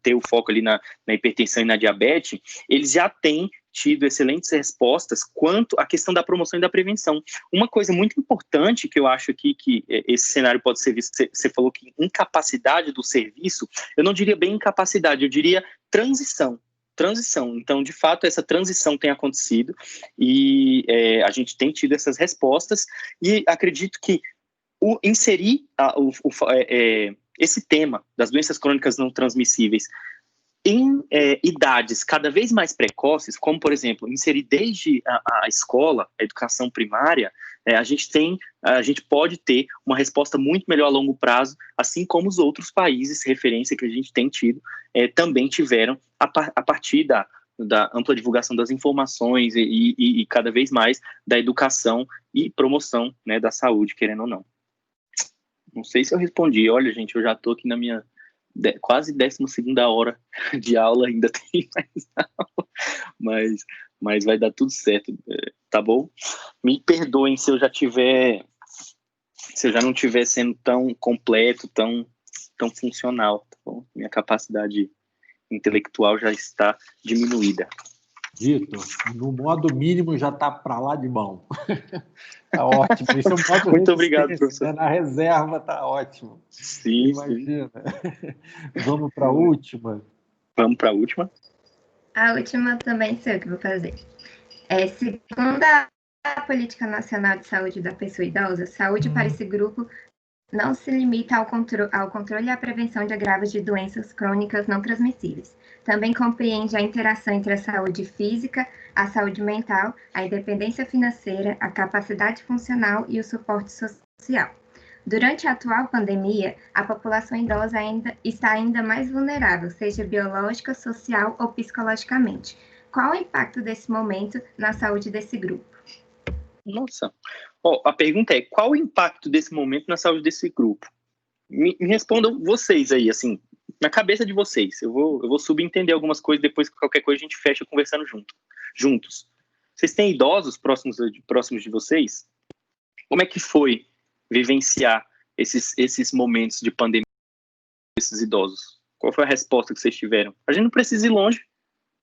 ter o foco ali na hipertensão e na diabetes, eles já têm tido excelentes respostas quanto à questão da promoção e da prevenção. Uma coisa muito importante que eu acho que esse cenário pode ser visto, você falou que incapacidade do serviço, eu não diria bem incapacidade, eu diria transição. Então, de fato, essa transição tem acontecido e a gente tem tido essas respostas e acredito que inserir esse tema das doenças crônicas não transmissíveis em idades cada vez mais precoces, como, por exemplo, inserir desde a escola, a educação primária, a gente pode ter uma resposta muito melhor a longo prazo, assim como os outros países, referência que a gente tem tido, também tiveram a partir da ampla divulgação das informações e cada vez mais da educação e promoção, né, da saúde, querendo ou não. Não sei se eu respondi. Olha, gente, eu já estou aqui na minha quase 12ª hora de aula, ainda tem mais aula, mas vai dar tudo certo, tá bom? Me perdoem se eu já não estiver sendo tão completo, tão funcional, tá bom? Minha capacidade intelectual já está diminuída. Dito, no modo mínimo já está para lá de mão. Tá ótimo. Esse é um modo muito obrigado, professor. Né? Na reserva tá ótimo. Sim, imagina. Sim. Vamos para a última? Vamos para a última. A última também sei o que vou fazer. Segundo a Política Nacional de Saúde da Pessoa Idosa, saúde para esse grupo não se limita ao controle e à prevenção de agravos de doenças crônicas não transmissíveis. Também compreende a interação entre a saúde física, a saúde mental, a independência financeira, a capacidade funcional e o suporte social. Durante a atual pandemia, a população idosa está ainda mais vulnerável, seja biológica, social ou psicologicamente. Qual o impacto desse momento na saúde desse grupo? Nossa, a pergunta é, qual o impacto desse momento na saúde desse grupo? Me respondam vocês aí, assim, na cabeça de vocês. Eu vou subentender algumas coisas, depois que qualquer coisa a gente fecha conversando juntos. Vocês têm idosos próximos de vocês? Como é que foi vivenciar esses momentos de pandemia desses idosos? Qual foi a resposta que vocês tiveram? A gente não precisa ir longe,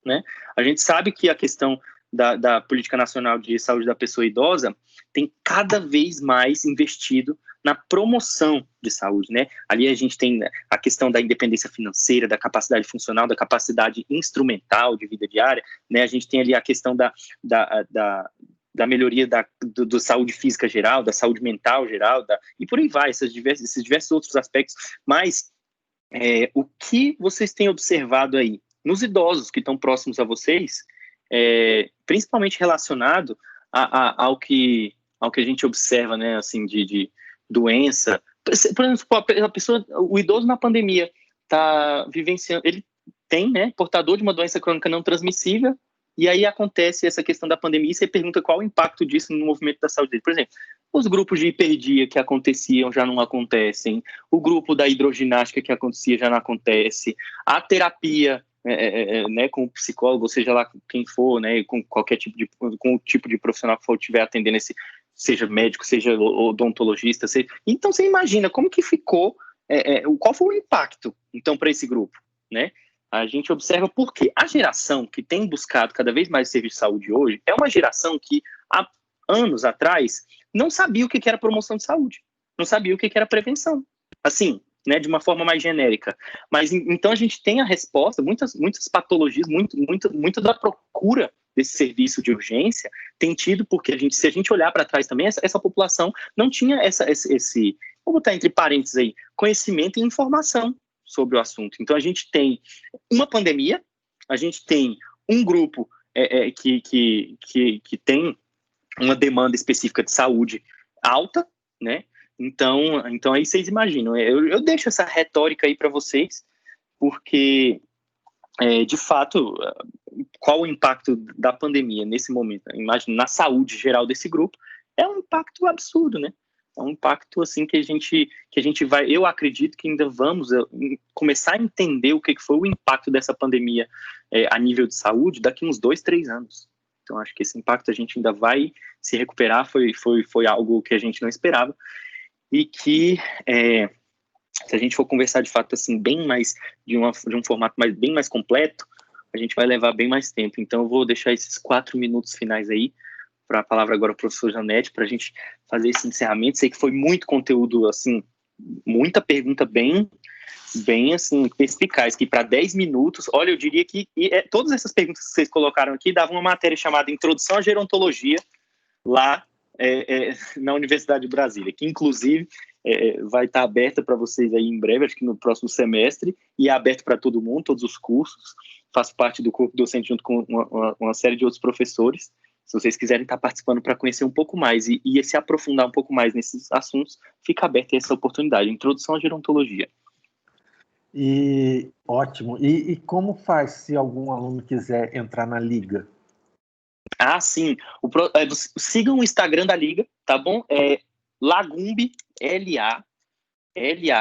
né? A gente sabe que a questão da Política Nacional de Saúde da Pessoa Idosa tem cada vez mais investido na promoção de saúde, né? Ali a gente tem a questão da independência financeira, da capacidade funcional, da capacidade instrumental de vida diária, né? A gente tem ali a questão da melhoria do saúde física geral, da saúde mental geral, e por aí vai, esses diversos outros aspectos. Mas o que vocês têm observado aí nos idosos que estão próximos a vocês, principalmente relacionado ao que a gente observa, né, assim, de doença. Por exemplo, o idoso na pandemia está vivenciando, ele tem, né, portador de uma doença crônica não transmissível, e aí acontece essa questão da pandemia, e você pergunta qual o impacto disso no movimento da saúde dele. Por exemplo, os grupos de hiperdia que aconteciam já não acontecem, o grupo da hidroginástica que acontecia já não acontece, a terapia, né, com o psicólogo, ou seja lá quem for, né, com qualquer com o tipo de profissional que for estiver atendendo, seja médico, seja odontologista, então você imagina como que ficou, qual foi o impacto, então, para esse grupo, né? A gente observa porque a geração que tem buscado cada vez mais serviço de saúde hoje é uma geração que, há anos atrás, não sabia o que era promoção de saúde, não sabia o que era prevenção, assim, né, de uma forma mais genérica. Mas então a gente tem a resposta, muitas patologias, muito da procura desse serviço de urgência tem tido, porque se a gente olhar para trás também, essa população não tinha esse, vou botar entre parênteses aí, conhecimento e informação sobre o assunto. Então a gente tem uma pandemia, a gente tem um grupo que tem uma demanda específica de saúde alta, né? Então aí vocês imaginam, eu deixo essa retórica aí para vocês, porque de fato, qual o impacto da pandemia nesse momento? Imagina, na saúde geral desse grupo, é um impacto absurdo, né? É um impacto assim que a gente vai, eu acredito que ainda vamos começar a entender o que foi o impacto dessa pandemia a nível de saúde daqui uns 2, 3 anos. Então, acho que esse impacto a gente ainda vai se recuperar, foi algo que a gente não esperava, e que, se a gente for conversar de fato, assim, bem mais, de um formato bem mais completo, a gente vai levar bem mais tempo. Então, eu vou deixar esses 4 minutos finais aí, para a palavra agora ao professor Janete, para a gente fazer esse encerramento. Sei que foi muito conteúdo, assim, muita pergunta bem assim, perspicaz, que para 10 minutos, olha, eu diria que todas essas perguntas que vocês colocaram aqui davam uma matéria chamada Introdução à Gerontologia, lá na Universidade de Brasília, que inclusive vai estar aberta para vocês aí em breve, acho que no próximo semestre, e é aberto para todo mundo, todos os cursos, faço parte do corpo docente junto com uma série de outros professores. Se vocês quiserem estar participando para conhecer um pouco mais e se aprofundar um pouco mais nesses assuntos, fica aberta essa oportunidade, Introdução à Gerontologia. E ótimo. E como faz se algum aluno quiser entrar na Liga? Ah, sim. Sigam o Instagram da Liga, tá bom? Lagumbe, LA.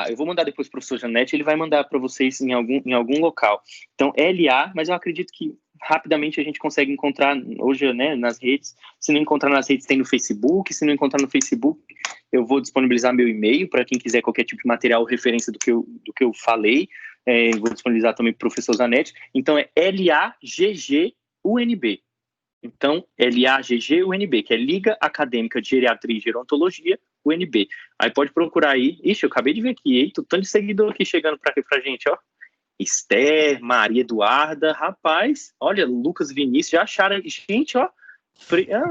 Eu vou mandar depois para o professor Janete, ele vai mandar para vocês em algum local. Então, LA, mas eu acredito que rapidamente a gente consegue encontrar hoje, né, nas redes. Se não encontrar nas redes, tem no Facebook. Se não encontrar no Facebook, eu vou disponibilizar meu e-mail para quem quiser qualquer tipo de material ou referência do que eu falei. Vou disponibilizar também para o professor Zanetti. Então, é LAGGUNB. Então, LAGGUNB, que é Liga Acadêmica de Geriatria e Gerontologia, UNB. Aí pode procurar aí. Ixi, eu acabei de ver aqui, eita, tanto de seguidor aqui chegando pra gente, ó. Esther, Maria Eduarda, rapaz, olha, Lucas Vinícius, já acharam, gente, ó,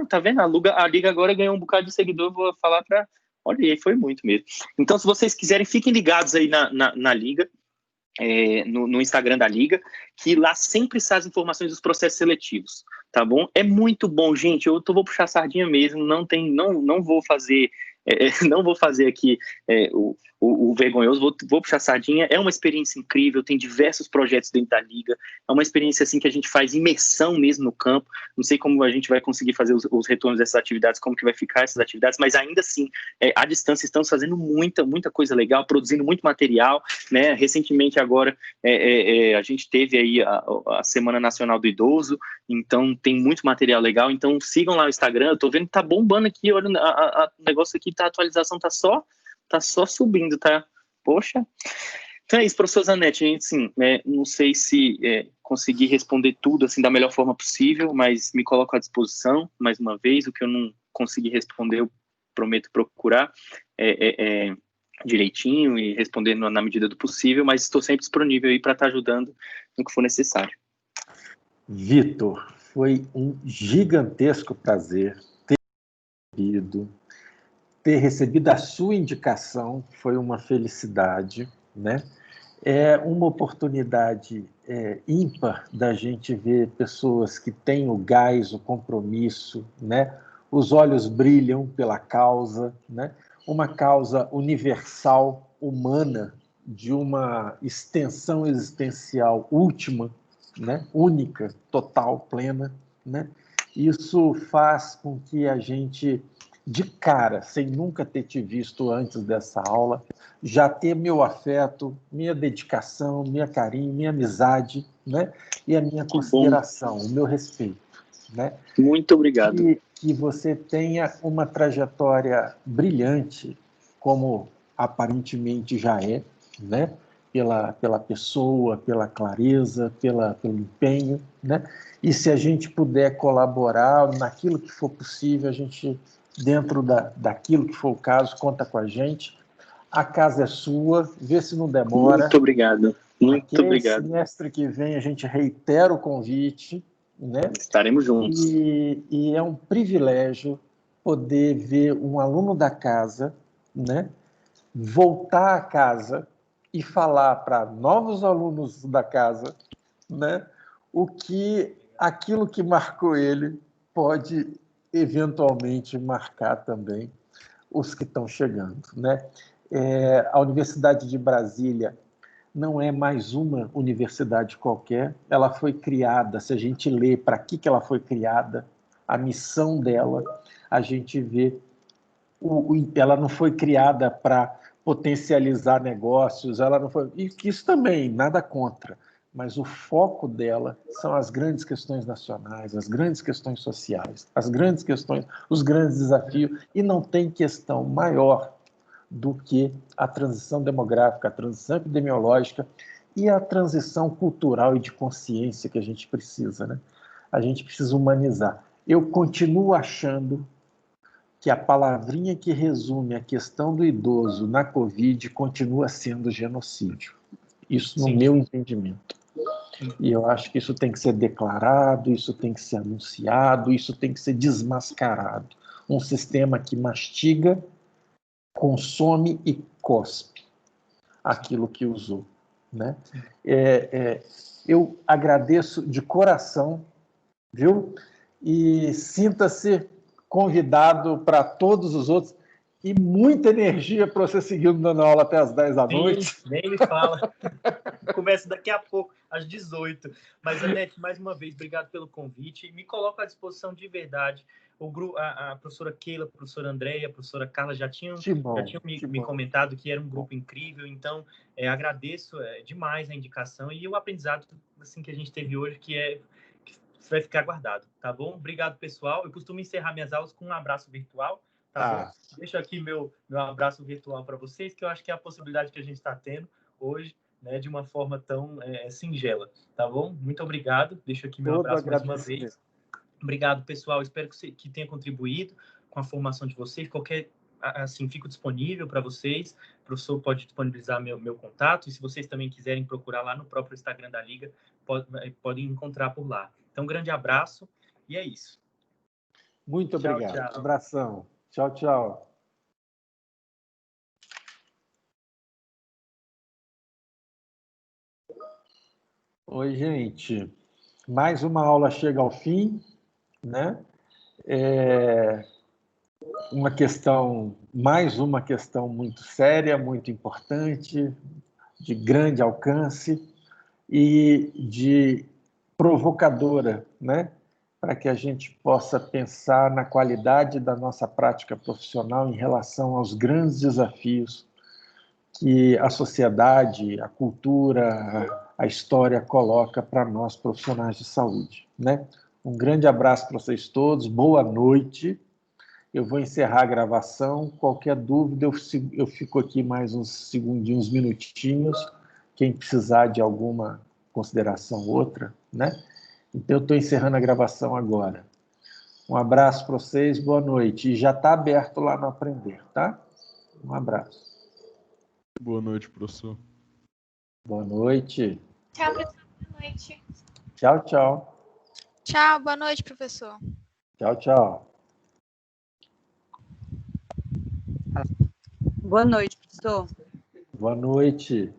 tá vendo? A Liga agora ganhou um bocado de seguidor, vou falar pra, olha aí, foi muito mesmo. Então, se vocês quiserem, fiquem ligados aí na Liga, no Instagram da Liga, que lá sempre sai as informações dos processos seletivos, tá bom? É muito bom, gente, vou puxar a sardinha mesmo, não vou fazer... não vou fazer aqui o vergonhoso, vou puxar a sardinha. É uma experiência incrível, tem diversos projetos dentro da Liga, é uma experiência assim que a gente faz imersão mesmo no campo. Não sei como a gente vai conseguir fazer os retornos dessas atividades, como que vai ficar essas atividades, mas ainda assim, à distância, estamos fazendo muita coisa legal, produzindo muito material, né? Recentemente agora a gente teve aí a Semana Nacional do Idoso, então tem muito material legal. Então sigam lá o Instagram, eu tô vendo que tá bombando aqui, olha, o negócio aqui, a atualização tá só subindo, tá? Poxa. Então é isso, professor Zanetti, assim, não sei se consegui responder tudo assim da melhor forma possível, mas me coloco à disposição, mais uma vez. O que eu não consegui responder, eu prometo procurar direitinho e responder na medida do possível, mas estou sempre disponível aí para estar ajudando no que for necessário. Vitor, foi um gigantesco prazer ter recebido a sua indicação, foi uma felicidade, né? É uma oportunidade ímpar da gente ver pessoas que têm o gás, o compromisso, né? Os olhos brilham pela causa, né? Uma causa universal, humana, de uma extensão existencial última, né? Única, total, plena, né? Isso faz com que a gente, de cara, sem nunca ter te visto antes dessa aula, já ter meu afeto, minha dedicação, minha carinho, minha amizade, né? E a minha consideração, o meu respeito, né? Muito obrigado. Que você tenha uma trajetória brilhante, como aparentemente já é, né? Pela pessoa, pela clareza, pelo empenho, né? E se a gente puder colaborar naquilo que for possível, a gente, dentro daquilo que for o caso, conta com a gente. A casa é sua, vê se não demora. Muito obrigado. Muito obrigado. Semestre que vem a gente reitera o convite, né? Estaremos juntos. E é um privilégio poder ver um aluno da casa, né, voltar à casa e falar para novos alunos da casa, né, aquilo que marcou ele pode eventualmente marcar também os que estão chegando, né? A Universidade de Brasília não é mais uma universidade qualquer, ela foi criada, se a gente lê para que ela foi criada, a missão dela, a gente vê, ela não foi criada para potencializar negócios, ela não foi, e isso também, nada contra, mas o foco dela são as grandes questões nacionais, as grandes questões sociais, as grandes questões, os grandes desafios, e não tem questão maior do que a transição demográfica, a transição epidemiológica e a transição cultural e de consciência que a gente precisa, né? A gente precisa humanizar. Eu continuo achando que a palavrinha que resume a questão do idoso na Covid continua sendo genocídio. Isso no meu entendimento. E eu acho que isso tem que ser declarado, isso tem que ser anunciado, isso tem que ser desmascarado. Um sistema que mastiga, consome e cospe aquilo que usou, né? Eu agradeço de coração, viu? E sinta-se convidado para todos os outros e muita energia para você seguir dando aula até as 10 da noite. Nem me fala. Começa daqui a pouco, às 18. Mas, Anete, mais uma vez, obrigado pelo convite. Me coloco à disposição de verdade. A professora Keila, a professora Andréia, a professora Carla já tinham me comentado que era um grupo incrível. Então, agradeço demais a indicação e o aprendizado assim, que a gente teve hoje, que vai ficar guardado, tá bom? Obrigado, pessoal. Eu costumo encerrar minhas aulas com um abraço virtual, tá bom? Deixo aqui meu abraço virtual para vocês, que eu acho que é a possibilidade que a gente está tendo hoje, né, de uma forma tão singela, tá bom? Muito obrigado. Deixo aqui meu abraço mais uma vez. Obrigado, pessoal. Espero que tenha contribuído com a formação de vocês. Fico disponível para vocês. O professor pode disponibilizar meu contato. E se vocês também quiserem procurar lá no próprio Instagram da Liga, podem encontrar por lá. Então, um grande abraço e é isso. Muito obrigado. Tchau. Abração. Tchau, tchau. Oi, gente. Mais uma aula chega ao fim, né? Mais uma questão muito séria, muito importante, de grande alcance e de provocadora, né? Para que a gente possa pensar na qualidade da nossa prática profissional em relação aos grandes desafios que a sociedade, a cultura, a história coloca para nós profissionais de saúde, né? Um grande abraço para vocês todos, boa noite. Eu vou encerrar a gravação. Qualquer dúvida, eu fico aqui mais uns segundinhos, minutinhos. Quem precisar de alguma consideração outra, né? Então, eu estou encerrando a gravação agora. Um abraço para vocês, boa noite. E já está aberto lá no Aprender, tá? Um abraço. Boa noite, professor. Boa noite. Tchau, professor. Boa noite. Tchau, tchau. Tchau, boa noite, professor. Tchau, tchau. Boa noite, professor. Boa noite.